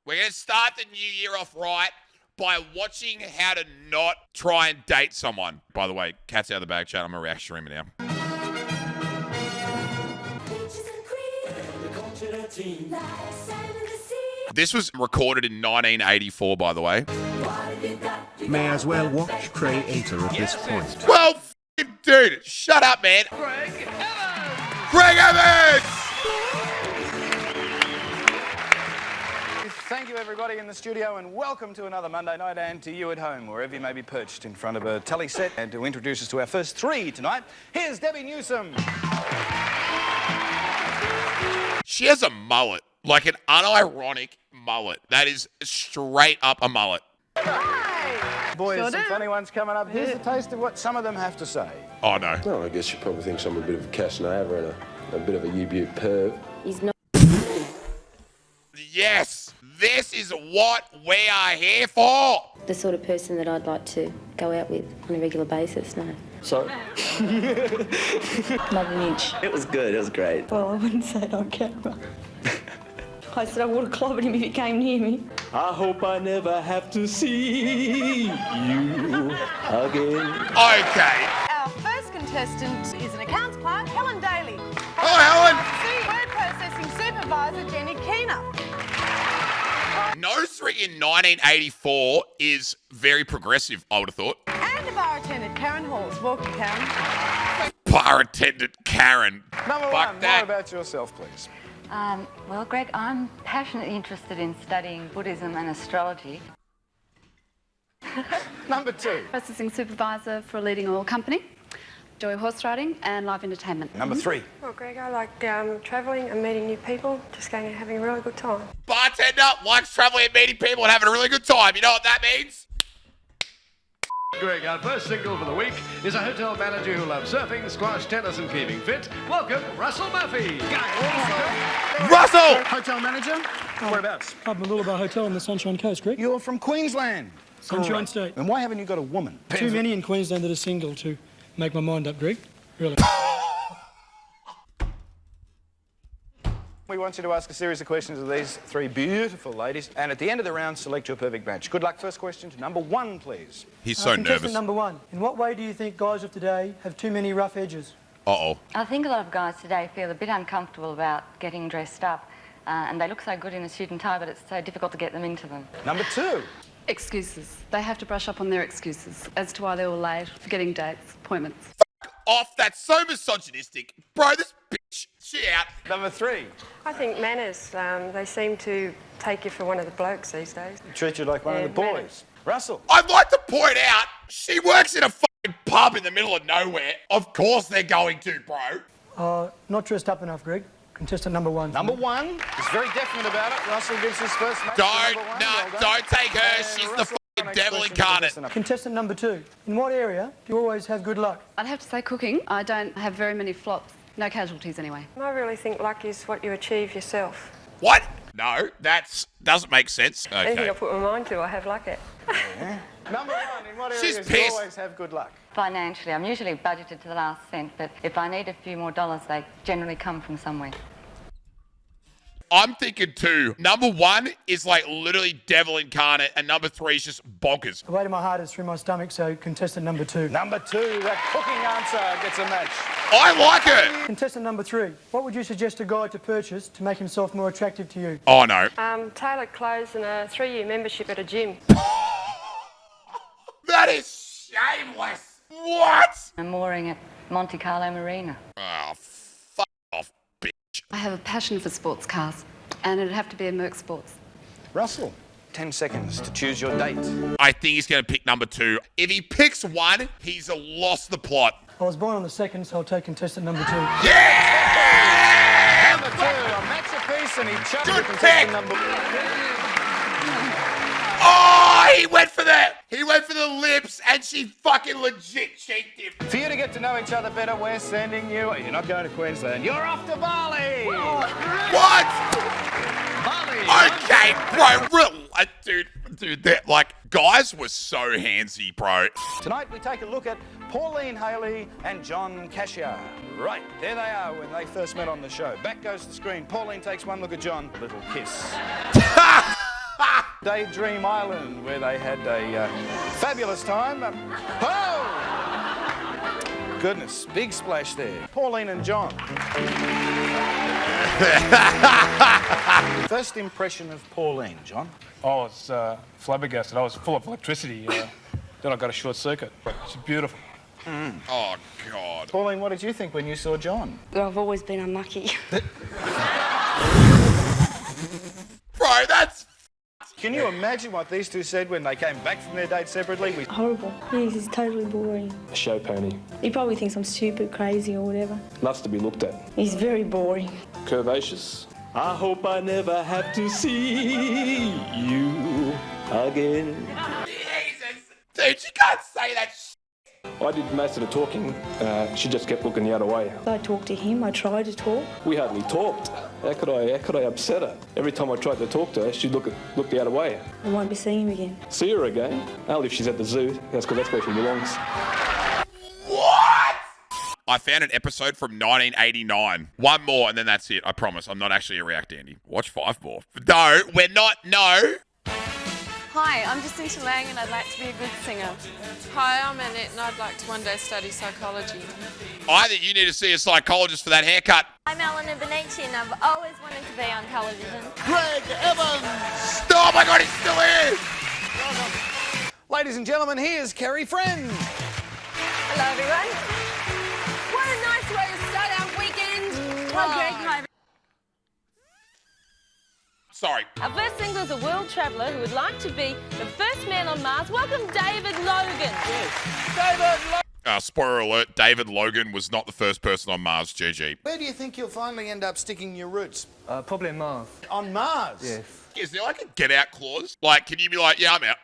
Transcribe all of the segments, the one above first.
We're going to start the new year off right by watching how to not try and date someone. By the way, cat's out of the bag, chat. I'm a reaction streamer now. This was recorded in 1984, by the way. May as well watch creator at this point. Well, dude, shut up, man. Greg Evans! Thank you, everybody in the studio, and welcome to another Monday night, and to you at home, wherever you may be perched in front of a telly set. And to introduce us to our first three tonight, here's Debbie Newsome. She has a mullet, like an unironic mullet. That is straight up a mullet. Hi! Boys, some funny ones coming up. Here's a taste of what some of them have to say. Oh, no. Well, I guess she probably thinks I'm a bit of a Casanova and a bit of a U-Butte perv. He's not. Yes, this is what we are here for. The sort of person that I'd like to go out with on a regular basis, no. So? Not an inch. It was good, it was great. Well, I wouldn't say it on camera. I said I would have clobbered him if he came near me. I hope I never have to see you again. Okay. Our first contestant is an accounts clerk, Helen Daly. Hello, Helen. Word processing supervisor, Jenny Keener. Nursery in 1984 is very progressive, I would have thought. And a bar attendant, Karen Halls. Welcome, Karen. Bar attendant Karen. Number Fuck one, that. more about yourself, please. Well, Greg, I'm passionately interested in studying Buddhism and astrology. Number two. Processing supervisor for a leading oil company. Enjoy horse riding and live entertainment. Number three. Well, Greg, I like travelling and meeting new people, just going and having a really good time. Bartender likes traveling and meeting people and having a really good time. You know what that means? Greg, our first single for the week is a hotel manager who loves surfing, squash, tennis and keeping fit. Welcome, Russell Murphy. Russell! Hotel manager? Whereabouts? Pub Mooloolaba Hotel on the Sunshine Coast, Greg. You're from Queensland. Sunshine State. And why haven't you got a woman? Too many in Queensland that are single to make my mind up, Greg. Really. We want you to ask a series of questions of these three beautiful ladies, and at the end of the round, select your perfect match. Good luck. First question to number one, please. He's so nervous. Number one. In what way do you think guys of today have too many rough edges? Uh-oh. I think a lot of guys today feel a bit uncomfortable about getting dressed up, and they look so good in a suit and tie, but it's so difficult to get them into them. Number two. Excuses. They have to brush up on their excuses as to why they're all late, forgetting dates, appointments. Fuck off. That's so misogynistic. Bro, this bitch, she out. Number three. I think manners, they seem to take you for one of the blokes these days. Treat you like one of the boys. Manners. Russell. I'd like to point out, she works in a fucking pub in the middle of nowhere. Of course they're going to, bro. Not dressed up enough, Greg. Contestant number one. Number one is very definite about it. Russell gives his first match to number one. Well Don't take her. And She's the Russell, fucking next devil question, incarnate. Contestant number two. In what area do you always have good luck? I'd have to say cooking. I don't have very many flops. No casualties, anyway. I really think luck is what you achieve yourself. What? No, that doesn't make sense. Anything Okay. I put my mind to, I have luck at. Number one, in what She's areas do you pissed. always have good luck? Financially, I'm usually budgeted to the last cent, but if I need a few more dollars, they generally come from somewhere. I'm thinking two. Number one is like literally devil incarnate, and number three is just bonkers. The way to my heart is through my stomach, so contestant number two. Number two, that cooking answer gets a match. I like her. Contestant number three. What would you suggest a guy to purchase to make himself more attractive to you? Oh, no. Tailored clothes and a 3-year membership at a gym. That is shameless. What? I'm mooring at Monte Carlo Marina. Oh, fuck off, bitch. I have a passion for sports cars, and it'd have to be a Merc Sports. Russell, 10 seconds to choose your date. I think he's going to pick number two. If he picks one, he's lost the plot. I was born on the second, so I'll take contestant number two. Yeah! Number two, a match apiece, and he chucked Good it contestant pick. number Oh, he went for that. He went for the lips, and she fucking legit cheeked him. For you to get to know each other better, we're sending you... You're not going to Queensland. You're off to Bali! What? Bali! Okay, bro. Dude, that, like, guys were so handsy, bro. Tonight, we take a look at Pauline Haley and John Cashier. Right, there they are when they first met on the show. Back goes the screen. Pauline takes one look at John. Little kiss. Daydream Island, where they had a fabulous time. Oh! Goodness, big splash there. Pauline and John. First impression of Pauline, John? I was flabbergasted. I was full of electricity. Then I got a short circuit. She's beautiful. Oh, God. Pauline, what did you think when you saw John? I've always been unlucky. Bro, that's... Can you imagine what these two said when they came back from their date separately? Horrible. He's totally boring. A show pony. He probably thinks I'm stupid, crazy or whatever. Loves to be looked at. He's very boring. Curvaceous. I hope I never have to see you again. Jesus. Dude, you can't say that shit. I did most of the talking. She just kept looking the other way. I talked to him. I tried to talk. We hardly talked. How could I upset her? Every time I tried to talk to her, she'd look the other way. I won't be seeing him again. See her again? Only if she's at the zoo. That's because that's where she belongs. What? I found an episode from 1989. One more and then that's it. I promise. I'm not actually a React Andy. Watch 5 more. No, we're not. No. Hi, I'm Jacinta Lang and I'd like to be a good singer. Hi, I'm Annette and I'd like to one day study psychology. I think you need to see a psychologist for that haircut. I'm Eleanor Benici and I've always wanted to be on television. Greg Evans! Oh my God, he's still here! Ladies and gentlemen, here's Kerry Friend. Hello, everyone. What a nice way to start our weekend. Hi, Greg. Hi. Sorry. Our first single is a world traveller who would like to be the first man on Mars. Welcome, David Logan. Yes. David Logan. Spoiler alert, David Logan was not the first person on Mars, GG. Where do you think you'll finally end up sticking your roots? Probably in Mars. On Mars? Yes. Is there like a get out clause? Like, can you be like, yeah, I'm out?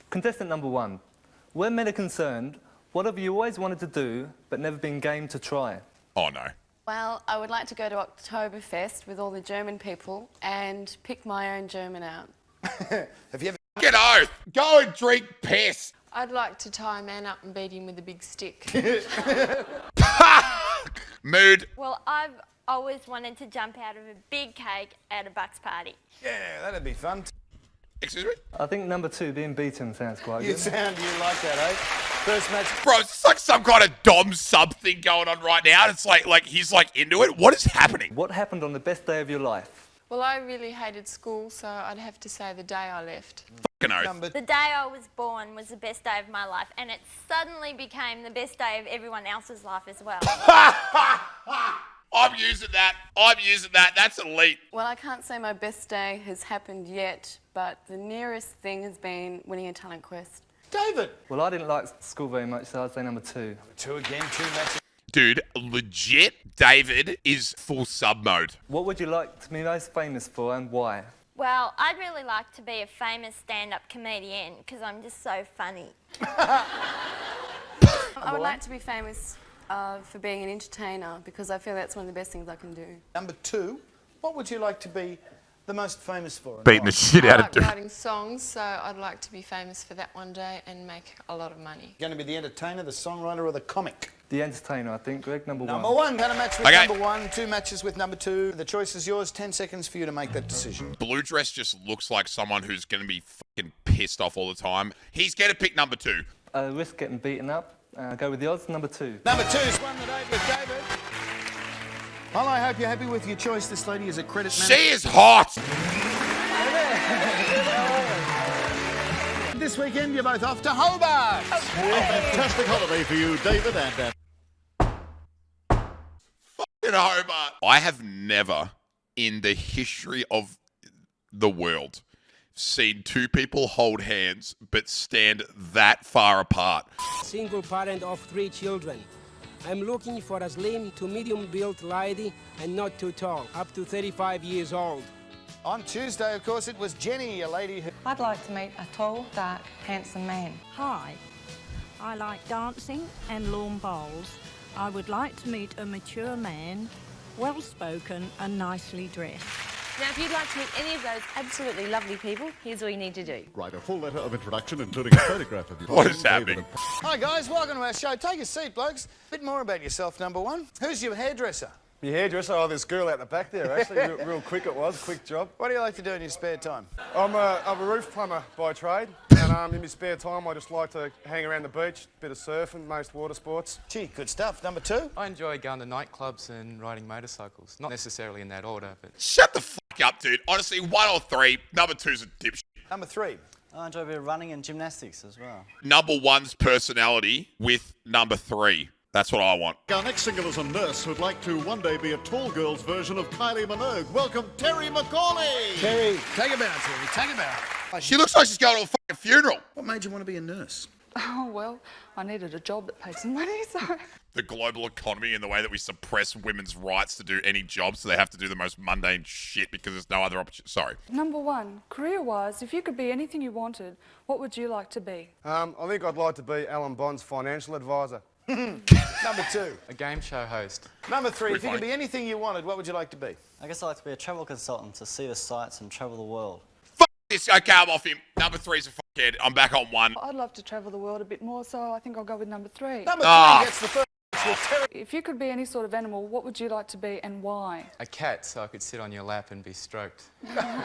Contestant number 1. Where men are concerned, what have you always wanted to do but never been game to try? Oh, no. Well, I would like to go to Oktoberfest with all the German people and pick my own German out. Have you ever... Get out! Go and drink piss! I'd like to tie a man up and beat him with a big stick. Mood. Well, I've always wanted to jump out of a big cake at a Bucks party. Yeah, that'd be fun. Excuse me? I think number 2, being beaten, sounds quite good. You like that, eh? First match. Bro, it's like some kind of Dom sub thing going on right now. It's like he's like into it. What is happening? What happened on the best day of your life? Well, I really hated school, so I'd have to say the day I left. Fucking oath. The day I was born was the best day of my life, and it suddenly became the best day of everyone else's life as well. I'm using that. That's elite. Well, I can't say my best day has happened yet, but the nearest thing has been winning a talent quest. David. Well, I didn't like school very much, so I'd say number 2. Number 2 again, 2 matches. Dude, legit, David is full sub mode. What would you like to be most famous for and why? Well, I'd really like to be a famous stand-up comedian because I'm just so funny. I would like to be famous for being an entertainer because I feel that's one of the best things I can do. Number 2, what would you like to be the most famous for? Beating the shit out of I like writing songs, so I'd like to be famous for that one day and make a lot of money. Going to be the entertainer, the songwriter, or the comic? The entertainer, I think, Greg, number 1. Number 1, going to match with number 1, 2 matches with number 2. The choice is yours, 10 seconds for you to make that decision. Blue dress just looks like someone who's going to be fucking pissed off all the time. He's going to pick number 2. Risk getting beaten up. Go with the odds, number 2. Number 2's won the day with David. Well, I hope you're happy with your choice. This lady is a credit manager. She is hot! This weekend, you're both off to Hobart. A fantastic holiday for you, David and Fucking Hobart. I have never, in the history of the world, seen 2 people hold hands but stand that far apart. Single parent of 3 children. I'm looking for a slim to medium-built lady and not too tall, up to 35 years old. On Tuesday, of course, it was Jenny, a lady who... I'd like to meet a tall, dark, handsome man. Hi, I like dancing and lawn bowls. I would like to meet a mature man, well-spoken and nicely dressed. Now, if you'd like to meet any of those absolutely lovely people, here's all you need to do. write a full letter of introduction, including a photograph of you. What is happening? Hi, guys. Welcome to our show. Take a seat, blokes. A bit more about yourself, number 1. Who's your hairdresser? Your hairdresser, oh, this girl out the back there, actually. Real quick it was, quick job. What do you like to do in your spare time? I'm a roof plumber by trade, and in my spare time I just like to hang around the beach, bit of surfing, most water sports. Gee, good stuff. Number 2? I enjoy going to nightclubs and riding motorcycles. Not necessarily in that order, but... Shut the fuck up, dude. Honestly, 1 or 3. Number 2's a dipshit. Number 3? I enjoy a bit of running and gymnastics as well. Number 1's personality with number 3. That's what I want. Our next single is a nurse who'd like to one day be a tall girl's version of Kylie Minogue. Welcome, Terry McCauley. Terry, take a bow, Terry. Take a bow. She looks like she's going to a fucking funeral. What made you want to be a nurse? Oh, well, I needed a job that paid some money, so... The global economy and the way that we suppress women's rights to do any job, so they have to do the most mundane shit because there's no other opportunity. Sorry. Number 1, career-wise, if you could be anything you wanted, what would you like to be? I think I'd like to be Alan Bond's financial advisor. Number 2? A game show host. Number 3, if you could be anything you wanted, what would you like to be? I guess I'd like to be a travel consultant to see the sights and travel the world. Fuck this. Okay, I'm off him. Number 3's a fuckhead. I'm back on 1. I'd love to travel the world a bit more, so I think I'll go with number 3. Number 3 gets the first. If you could be any sort of animal, what would you like to be and why? A cat, so I could sit on your lap and be stroked. I'm dead.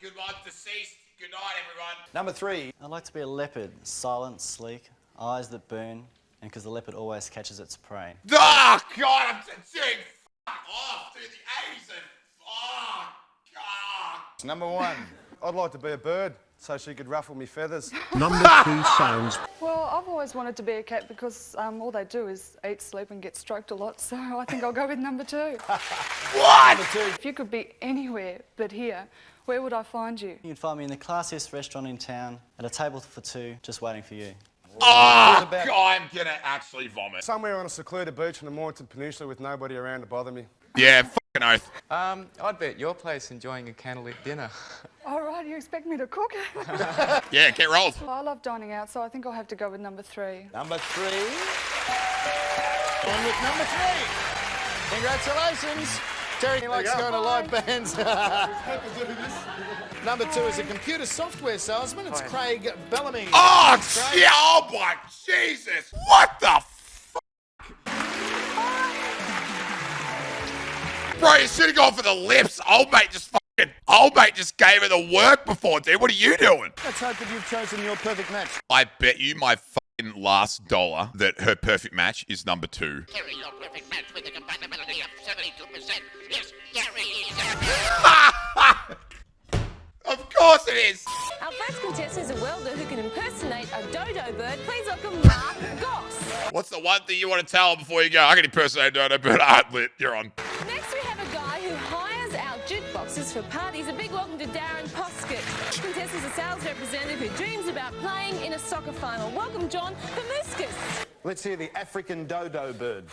Good one. Deceased. Good night, everyone. Number 3. I'd like to be a leopard, silent, sleek, eyes that burn, and because the leopard always catches its prey. Oh, God, I'm saying fuck off, dude. The 80s and... Oh, God. Number 1. I'd like to be a bird so she could ruffle me feathers. Number 2 sounds... Well, I've always wanted to be a cat because all they do is eat, sleep and get stroked a lot, so I think I'll go with number 2. What? Number 2. If you could be anywhere but here, where would I find you? You'd find me in the classiest restaurant in town, at a table for 2, just waiting for you. Oh, God, I'm going to actually vomit. Somewhere on a secluded beach in the Morton Peninsula with nobody around to bother me. Yeah, fucking oath. I'd be at your place enjoying a candlelit dinner. All right, you expect me to cook? Yeah, get rolled. Well, I love dining out, so I think I'll have to go with number 3. Number 3. And with number 3. Congratulations. Terry likes going to live bands. Number 2 is a computer software salesman. It's Craig Bellamy. Oh, Craig. yeah, oh my Jesus. What the fuck? Bro, you should have gone for the lips. Old mate just gave her the work before, dude. What are you doing? Let's hope that you've chosen your perfect match. I bet you my fucking last dollar that her perfect match is number 2. Carry your perfect match with a compatibility of 72%. Yes, Gary. Of course it is. Our first contestant is a welder who can impersonate a dodo bird. Please welcome Mark Goss. What's the one thing you want to tell her before you go? I can impersonate a dodo, but I'm lit. You're on. Next we have a guy who hires out jukeboxes for parties. A big welcome to Darren Poskett. Contestant is a sales representative who dreams about playing in a soccer final. Welcome John Pamuskas. Let's hear the African dodo bird.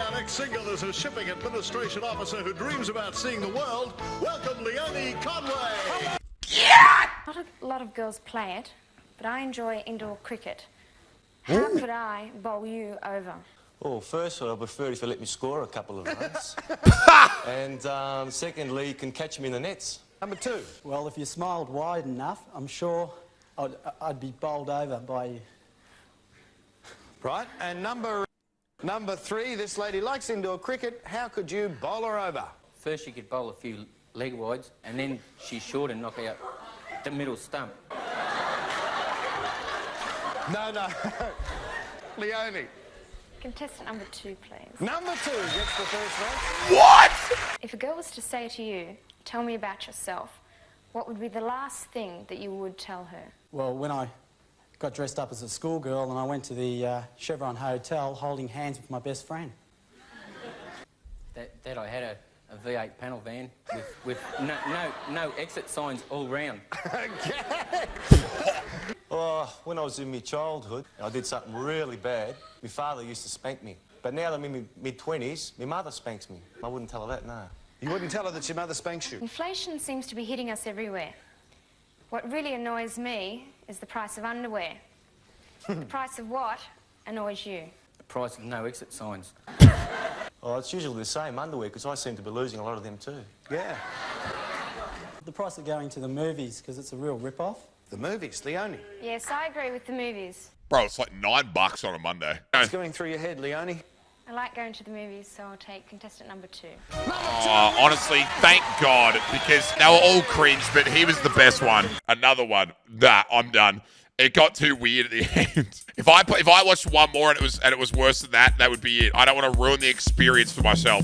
Our next single is a shipping administration officer who dreams about seeing the world. Welcome, Leonie Conway. Yeah! Not a lot of girls play it, but I enjoy indoor cricket. How could I bowl you over? Well, firstly, I prefer if you let me score a couple of runs. And secondly, you can catch me in the nets. Number 2. Well, if you smiled wide enough, I'm sure I'd be bowled over by you. Right, and number 3, this lady likes indoor cricket. How could you bowl her over? First, you could bowl a few leg wides, and then she's short and knock out the middle stump. No. Leonie. Contestant number 2, please. Number 2 gets the first vote. What? If a girl was to say to you, tell me about yourself, what would be the last thing that you would tell her? Well, when I got dressed up as a schoolgirl and I went to the Chevron Hotel holding hands with my best friend. That I had a V8 panel van with no exit signs all round. Oh, when I was in my childhood, I did something really bad. My father used to spank me. But now that I'm in my mid-20s, my mother spanks me. I wouldn't tell her that, no. You wouldn't tell her that your mother spanks you? Inflation seems to be hitting us everywhere. What really annoys me is the price of underwear. The price of what annoys you? The price of no exit signs. Oh, it's usually the same underwear, because I seem to be losing a lot of them too. Yeah. The price of going to the movies, because it's a real rip-off. The movies, Leonie. Yes, I agree with the movies. Bro, it's like $9 on a Monday. What's going through your head, Leonie? I like going to the movies, so I'll take contestant number 2. Honestly, thank God, because they were all cringe, but he was the best one. Another one. Nah, I'm done. It got too weird at the end. If I watched one more and it was worse than that, that would be it. I don't want to ruin the experience for myself.